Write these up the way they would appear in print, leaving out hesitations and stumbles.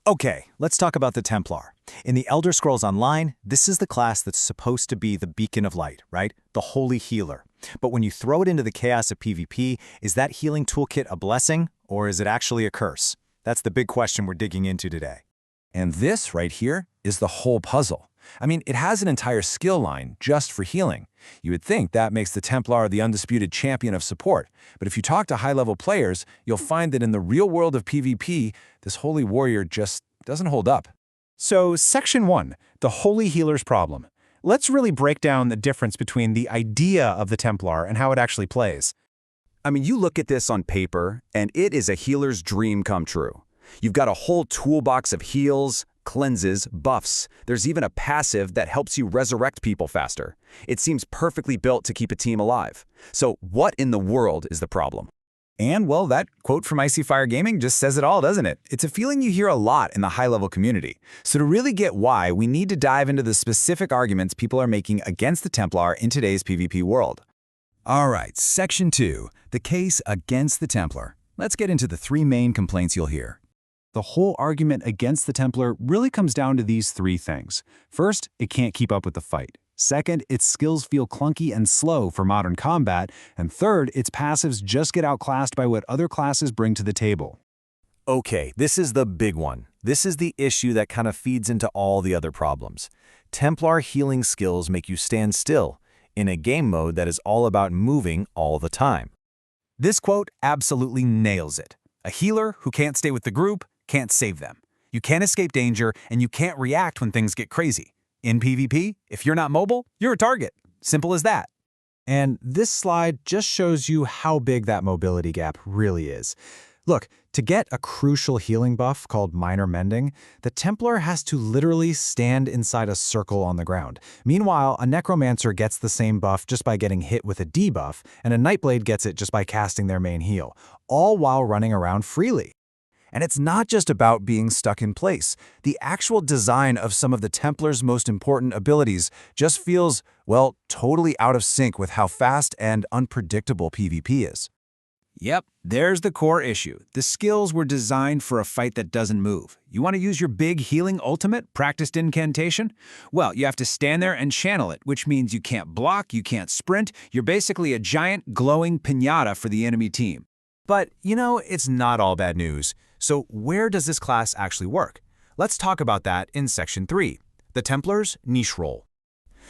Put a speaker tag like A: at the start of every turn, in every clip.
A: Okay, let's talk about the Templar. In the Elder Scrolls Online, this is the class that's supposed to be the beacon of light, right? The holy healer. But when you throw it into the chaos of PvP, is that healing toolkit a blessing, or is it actually a curse? That's the big question we're digging into today.
B: And this right here is the whole puzzle. I mean, it has an entire skill line just for healing. You would think that makes the Templar the undisputed champion of support, but if you talk to high-level players, you'll find that in the real world of PvP, this holy warrior just doesn't hold up.
C: So, Section 1, the Holy Healer's Problem. Let's really break down the difference between the idea of the Templar and how it actually plays.
D: I mean, you look at this on paper, and it is a healer's dream come true. You've got a whole toolbox of heals, cleanses, buffs. There's even a passive that helps you resurrect people faster. It seems perfectly built to keep a team alive. So what in the world is the problem?
E: And, well, that quote from Icy Fire Gaming just says it all, doesn't it? It's a feeling you hear a lot in the high-level community. So to really get why, we need to dive into the specific arguments people are making against the Templar in today's PvP world. All right, Section 2, the case against the Templar. Let's get into the three main complaints you'll hear.
C: The whole argument against the Templar really comes down to these three things. First, it can't keep up with the fight. Second, its skills feel clunky and slow for modern combat. And third, its passives just get outclassed by what other classes bring to the table.
A: Okay, this is the big one. This is the issue that kind of feeds into all the other problems. Templar healing skills make you stand still in a game mode that is all about moving all the time.
E: This quote absolutely nails it. A healer who can't stay with the group can't save them. You can't escape danger, and you can't react when things get crazy. In PvP, if you're not mobile, you're a target. Simple as that.
C: And this slide just shows you how big that mobility gap really is. Look, to get a crucial healing buff called Minor Mending, the Templar has to literally stand inside a circle on the ground. Meanwhile, a Necromancer gets the same buff just by getting hit with a debuff, and a Nightblade gets it just by casting their main heal, all while running around freely.
B: And it's not just about being stuck in place. The actual design of some of the Templar's most important abilities just feels, well, totally out of sync with how fast and unpredictable PvP is.
E: Yep, there's the core issue. The skills were designed for a fight that doesn't move. You want to use your big healing ultimate, practiced incantation? Well, you have to stand there and channel it, which means you can't block, you can't sprint. You're basically a giant glowing piñata for the enemy team.
A: But, you know, it's not all bad news. So where does this class actually work? Let's talk about that in Section 3, the Templar's niche role.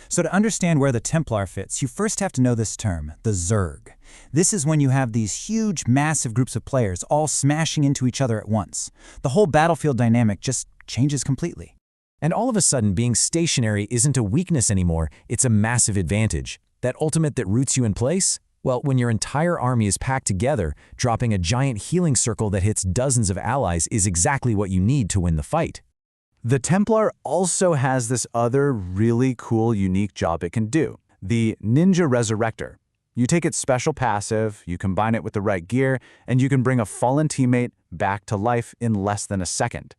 F: So to understand where the Templar fits, you first have to know this term, the Zerg. This is when you have these huge, massive groups of players all smashing into each other at once. The whole battlefield dynamic just changes completely.
A: And all of a sudden, being stationary isn't a weakness anymore, it's a massive advantage. That ultimate that roots you in place? Well, when your entire army is packed together, dropping a giant healing circle that hits dozens of allies is exactly what you need to win the fight.
C: The Templar also has this other really cool, unique job it can do, the Ninja Resurrector. You take its special passive, you combine it with the right gear, and you can bring a fallen teammate back to life in less than a second.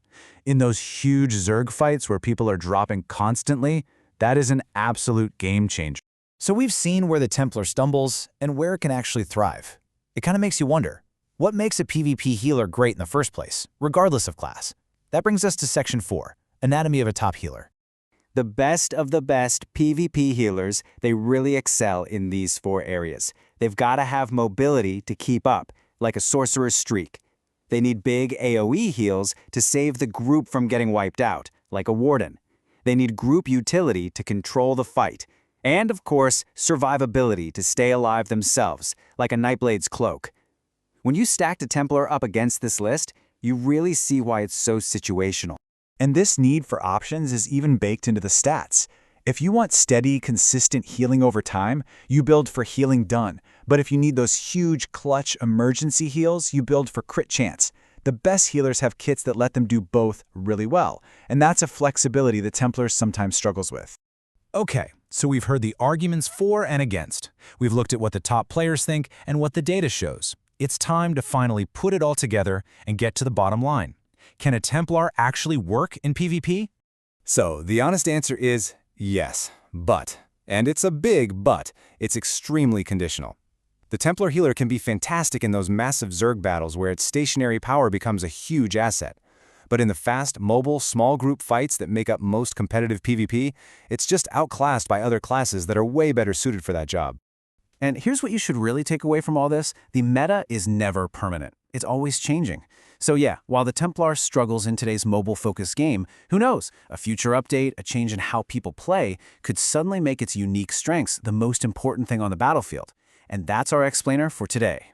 C: In those huge Zerg fights where people are dropping constantly, that is an absolute game changer.
A: So we've seen where the Templar stumbles and where it can actually thrive. It kind of makes you wonder, what makes a PvP healer great in the first place, regardless of class? That brings us to Section 4, Anatomy of a Top Healer.
G: The best of the best PvP healers, they really excel in these four areas. They've got to have mobility to keep up, like a sorcerer's streak. They need big AoE heals to save the group from getting wiped out, like a warden. They need group utility to control the fight. And, of course, survivability to stay alive themselves, like a Nightblade's cloak. When you stack a Templar up against this list, you really see why it's so situational.
E: And this need for options is even baked into the stats. If you want steady, consistent healing over time, you build for healing done. But if you need those huge, clutch emergency heals, you build for crit chance. The best healers have kits that let them do both really well. And that's a flexibility the Templar sometimes struggles with.
A: Okay, so we've heard the arguments for and against. We've looked at what the top players think and what the data shows. It's time to finally put it all together and get to the bottom line. Can a Templar actually work in PvP?
E: So the honest answer is yes, but. And it's a big but. It's extremely conditional. The Templar healer can be fantastic in those massive Zerg battles where its stationary power becomes a huge asset.
B: But in the fast, mobile, small group fights that make up most competitive PvP, it's just outclassed by other classes that are way better suited for that job.
C: And here's what you should really take away from all this. The meta is never permanent. It's always changing. So yeah, while the Templar struggles in today's mobile-focused game, who knows? A future update, a change in how people play, could suddenly make its unique strengths the most important thing on the battlefield. And that's our explainer for today.